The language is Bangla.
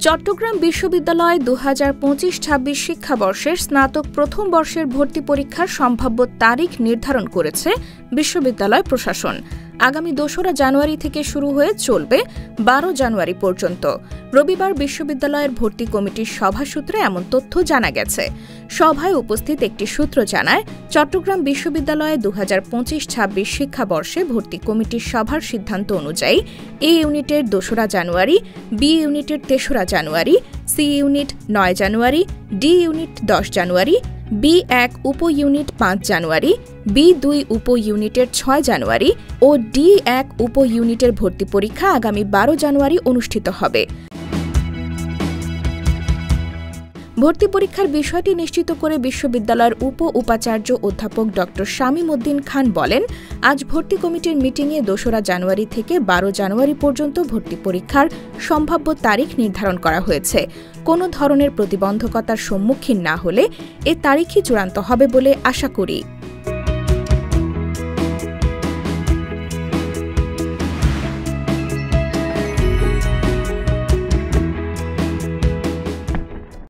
চট্টগ্রাম বিশ্ববিদ্যালয় ২০২৫-২৬ শিক্ষাবর্ষের স্নাতক প্রথম বর্ষের ভর্তি পরীক্ষার সম্ভাব্য তারিখ নির্ধারণ করেছে বিশ্ববিদ্যালয় প্রশাসন। আগামী ২রা জানুয়ারি থেকে শুরু হয়ে চলবে ১২ জানুয়ারি পর্যন্ত। রবিবার বিশ্ববিদ্যালয়ের ভর্তি কমিটির সভা সূত্রে এমন তথ্য জানা গেছে। সভায় উপস্থিত একটি সূত্র জানায়, চট্টগ্রাম বিশ্ববিদ্যালয়ে ২০২৫-২৬ শিক্ষাবর্ষে ভর্তি কমিটির সভার সিদ্ধান্ত অনুযায়ী এ ইউনিটের ২রা জানুয়ারি, বি ইউনিটের ৩রা জানুয়ারি, সি ইউনিট ৯ জানুয়ারি, ডি ইউনিট ১০ জানুয়ারি, বি1 উপ ইউনিট ৫ জানুয়ারি, বি2 উপ ইউনিটের ৬ জানুয়ারি ও ডি1 উপ ইউনিটের ভর্তি পরীক্ষা আগামী ১২ জানুয়ারি অনুষ্ঠিত হবে। ভর্তি পরীক্ষার বিষয়টি নিশ্চিত করে বিশ্ববিদ্যালয়ের উপাচার্য অধ্যাপক ড. শামীম উদ্দিন খান বলেন, আজ ভর্তি কমিটির মিটিংয়ে ২রা জানুয়ারি থেকে ১২ জানুয়ারি পর্যন্ত ভর্তি পরীক্ষার সম্ভাব্য তারিখ নির্ধারণ করা হয়েছে। কোনো ধরনের প্রতিবন্ধকতার সম্মুখীন না হলে এ তারিখই চূড়ান্ত হবে বলে আশা করি।